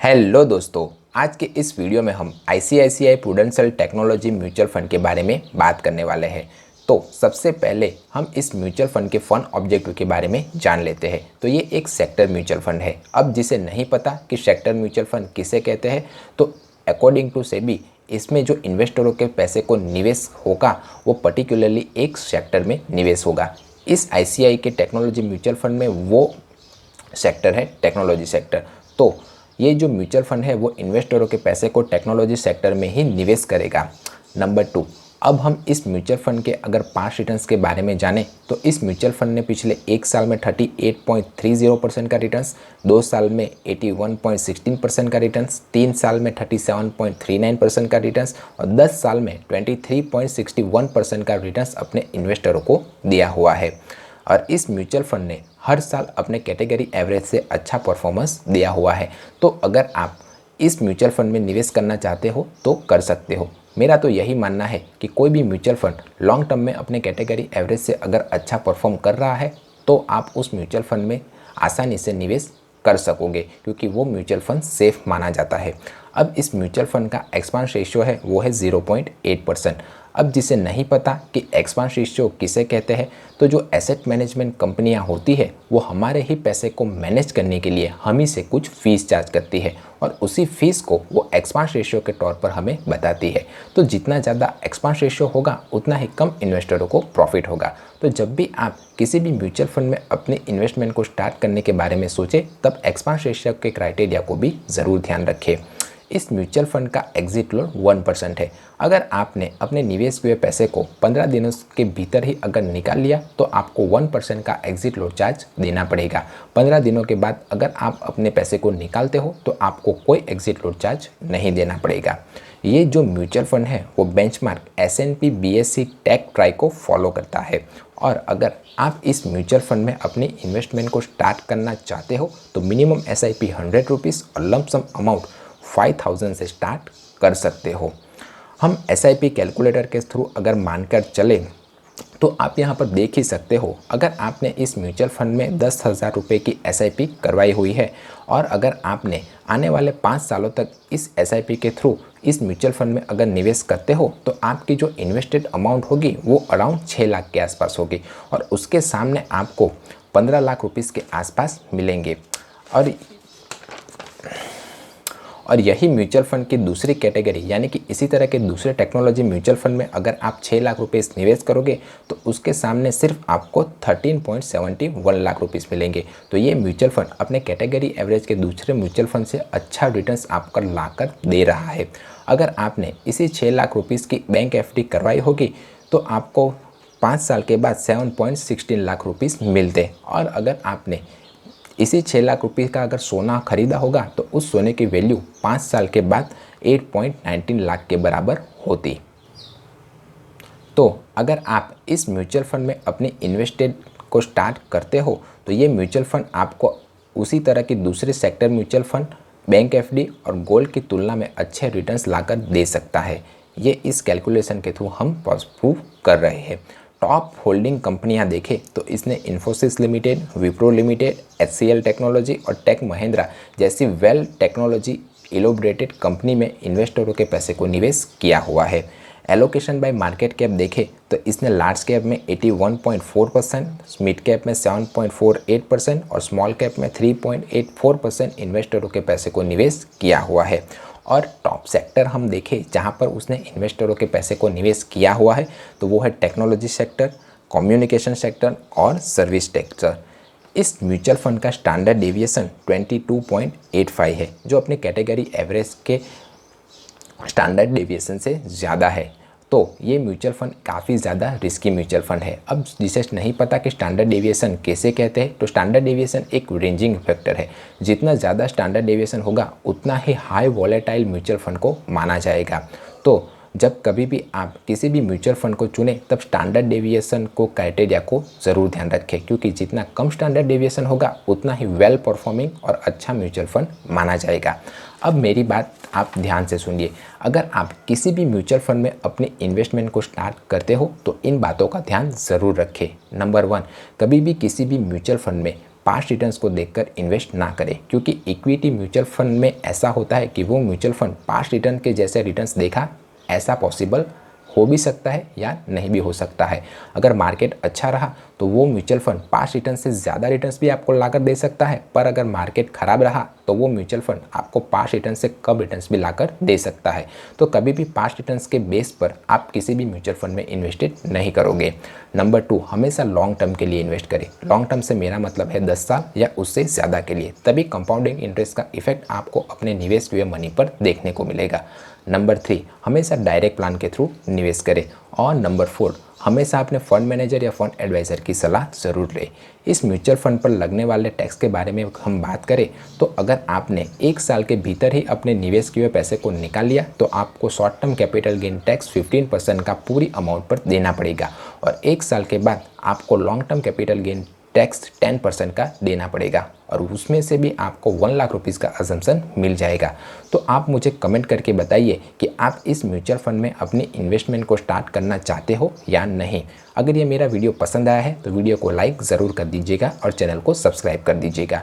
Hello दोस्तों, आज के इस वीडियो में हम ICICI prudential technology mutual fund के बारे में बात करने वाले हैं। तो सबसे पहले हम इस म्यूचुअल फंड के फंड ऑब्जेक्टिव के बारे में जान लेते हैं। तो ये एक सेक्टर म्यूचुअल फंड है। अब जिसे नहीं पता कि सेक्टर म्यूचुअल फंड किसे कहते हैं, तो अकॉर्डिंग टू सेबी इसमें जो इन्वेस्टरों के पैसे को निवेश होगा वो पर्टिकुलरली एक सेक्टर में निवेश होगा। इस आईसीआई के टेक्नोलॉजी म्यूचुअल फंड में वो सेक्टर है टेक्नोलॉजी सेक्टर। तो ये जो म्यूचुअल फंड है वो इन्वेस्टरों के पैसे को टेक्नोलॉजी सेक्टर में ही निवेश करेगा। नंबर 2, अब हम इस म्यूचुअल फंड के अगर 5 रिटर्न्स के बारे में जानें तो इस म्यूचुअल फंड ने पिछले 1 साल में 38.30% का रिटर्न्स, 2 साल में 81.16% का रिटर्न्स, 3 साल में 37.39% का रिटर्न्स और 10 साल में 23.61% का रिटर्न्स अपने इन्वेस्टरों को दिया हुआ है। और इस म्यूचुअल फंड ने हर साल अपने कैटेगरी एवरेज से अच्छा परफॉर्मेंस दिया हुआ है। तो अगर आप इस म्यूचुअल फंड में निवेश करना चाहते हो तो कर सकते हो। मेरा तो यही मानना है कि कोई भी म्यूचुअल फंड लॉन्ग टर्म में अपने कैटेगरी एवरेज से अगर अच्छा परफॉर्म कर रहा है तो आप उस म्यूचुअल फंड में आसानी से निवेश कर सकोगे, क्योंकि वो म्यूचुअल फंड सेफ माना जाता है। अब इस म्यूचुअल फंड का एक्सपांस रेशियो है वो है 0.8%। अब जिसे नहीं पता कि एक्सपांस रेशियो किसे कहते हैं, तो जो एसेट मैनेजमेंट कंपनियां होती है वो हमारे ही पैसे को मैनेज करने के लिए हम ही से कुछ फीस चार्ज करती है और उसी फीस को वो एक्सपांस रेशियो के तौर पर हमें बताती है। तो जितना ज़्यादा एक्सपांस रेशियो होगा उतना ही कम इन्वेस्टरों को प्रॉफिट होगा। तो जब भी आप किसी भी म्यूचुअल फंड में अपने इन्वेस्टमेंट को स्टार्ट करने के बारे में सोचें तब एक्सपांस रेशियो के क्राइटेरिया को भी ज़रूर ध्यान रखें। इस म्यूचुअल फंड का एग्जिट लोड 1% है। अगर आपने अपने निवेश हुए पैसे को 15 दिनों के भीतर ही अगर निकाल लिया तो आपको 1% का एग्जिट लोड चार्ज देना पड़ेगा। 15 दिनों के बाद अगर आप अपने पैसे को निकालते हो तो आपको कोई एग्जिट लोड चार्ज नहीं देना पड़ेगा। ये जो म्यूचुअल फंड है वो benchmark S&P BSE tech TRI को फॉलो करता है। और अगर आप इस म्यूचुअल फंड में अपनी इन्वेस्टमेंट को स्टार्ट करना चाहते हो तो मिनिमम SIP 100 रुपीज़ और लंप सम अमाउंट 5000 से स्टार्ट कर सकते हो। हम SIP कैलकुलेटर के थ्रू अगर मानकर चले तो आप यहाँ पर देख ही सकते हो, अगर आपने इस म्यूचुअल फंड में 10,000 रुपये की SIP करवाई हुई है और अगर आपने आने वाले 5 सालों तक इस SIP के थ्रू इस म्यूचुअल फंड में अगर निवेश करते हो तो आपकी जो इन्वेस्टेड अमाउंट होगी वो अराउंड 6 लाख के आसपास होगी और उसके सामने आपको 15 लाख रुपीज़ के आसपास मिलेंगे। और यही म्यूचुअल फंड की दूसरी कैटेगरी यानी कि इसी तरह के दूसरे टेक्नोलॉजी म्यूचुअल फंड में अगर आप 6 लाख रुपये निवेश करोगे तो उसके सामने सिर्फ आपको 13.71 लाख रुपीस मिलेंगे। तो ये म्यूचुअल फंड अपने कैटेगरी एवरेज के दूसरे म्यूचुअल फंड से अच्छा रिटर्न्स आपको लाकर दे रहा है। अगर आपने इसी 6 लाख रुपीज़ की बैंक FD करवाई होगी तो आपको 5 साल के बाद 7.16 लाख रुपीज़ मिलते। और अगर आपने इसी 6 लाख रुपये का अगर सोना खरीदा होगा तो उस सोने की वैल्यू 5 साल के बाद 8.19 लाख के बराबर होती। तो अगर आप इस म्यूचुअल फंड में अपनी इन्वेस्टेड को स्टार्ट करते हो तो ये म्यूचुअल फंड आपको उसी तरह की दूसरे sector mutual fund, bank FD और गोल्ड की तुलना में अच्छे रिटर्न्स लाकर दे सकता है। ये इस कैलकुलेशन के थ्रू हम प्रूव कर रहे हैं। टॉप होल्डिंग कंपनियां देखें तो इसने Infosys limited, Wipro limited, HCL technology और टेक महिंद्रा जैसी वेल टेक्नोलॉजी इलोब्रेटेड कंपनी में इन्वेस्टरों के पैसे को निवेश किया हुआ है। एलोकेशन बाय मार्केट कैप देखें तो इसने लार्ज कैप में 81.4%, मिड कैप में 7.48% और स्मॉल कैप में 3.84% इन्वेस्टरों के पैसे को निवेश किया हुआ है। और टॉप सेक्टर हम देखें जहां पर उसने इन्वेस्टरों के पैसे को निवेश किया हुआ है तो वो है टेक्नोलॉजी सेक्टर, कम्युनिकेशन सेक्टर और सर्विस सेक्टर। इस म्यूचुअल फंड का स्टैंडर्ड डेविएशन 22.85 है, जो अपने कैटेगरी एवरेज के स्टैंडर्ड डेविएशन से ज़्यादा है। तो ये म्यूचुअल फंड काफ़ी ज़्यादा रिस्की म्यूचुअल फंड है। अब जिसे नहीं पता कि स्टैंडर्ड डेविएशन कैसे कहते हैं, तो स्टैंडर्ड डेविएशन एक रेंजिंग फैक्टर है। जितना ज़्यादा स्टैंडर्ड डेविएशन होगा उतना ही हाई वॉलेटाइल म्यूचुअल फंड को माना जाएगा। तो जब कभी भी आप किसी भी म्यूचुअल फंड को चुनें तब स्टैंडर्ड डेविएशन को क्राइटेरिया को ज़रूर ध्यान रखें, क्योंकि जितना कम स्टैंडर्ड डेविएशन होगा उतना ही वेल परफॉर्मिंग और अच्छा म्यूचुअल फंड माना जाएगा। अब मेरी बात आप ध्यान से सुनिए, अगर आप किसी भी म्यूचुअल फंड में अपनी इन्वेस्टमेंट को स्टार्ट करते हो तो इन बातों का ध्यान ज़रूर रखें। नंबर 1, कभी भी किसी भी म्यूचुअल फंड में पास्ट रिटर्न्स को देखकर इन्वेस्ट ना करें, क्योंकि इक्विटी म्यूचुअल फंड में ऐसा होता है कि वो म्यूचुअल फंड पास्ट रिटर्न के जैसे रिटर्न्स देखा, ऐसा पॉसिबल हो भी सकता है या नहीं भी हो सकता है। अगर मार्केट अच्छा रहा तो वो म्यूचुअल फंड पास्ट रिटर्न से ज़्यादा रिटर्न्स भी आपको लाकर दे सकता है, पर अगर मार्केट खराब रहा तो वो म्यूचुअल फंड आपको पास्ट रिटर्न से कम रिटर्न्स भी लाकर दे सकता है। तो कभी भी पास्ट रिटर्न्स के बेस पर आप किसी भी म्यूचुअल फंड में इन्वेस्टेड नहीं करोगे। नंबर 2, हमेशा लॉन्ग टर्म के लिए इन्वेस्ट करें। लॉन्ग टर्म से मेरा मतलब है 10 साल या उससे ज़्यादा के लिए, तभी कंपाउंडिंग इंटरेस्ट का इफेक्ट आपको अपने निवेश हुए मनी पर देखने को मिलेगा। नंबर 3, हमेशा डायरेक्ट प्लान के थ्रू निवेश करें। और नंबर 4, हमेशा अपने फंड मैनेजर या फंड एडवाइज़र की सलाह ज़रूर लें। इस म्यूचुअल फंड पर लगने वाले टैक्स के बारे में हम बात करें तो अगर आपने 1 साल के भीतर ही अपने निवेश किए हुए पैसे को निकाल लिया तो आपको short term capital gain tax 15% का पूरी अमाउंट पर देना पड़ेगा, और 1 साल के बाद आपको long term capital gain tax 10% का देना पड़ेगा, और उसमें से भी आपको 1 लाख रुपीज़ का अजम्पशन मिल जाएगा। तो आप मुझे कमेंट करके बताइए कि आप इस म्यूचुअल फंड में अपनी इन्वेस्टमेंट को स्टार्ट करना चाहते हो या नहीं। अगर ये मेरा वीडियो पसंद आया है तो वीडियो को लाइक ज़रूर कर दीजिएगा और चैनल को सब्सक्राइब कर दीजिएगा।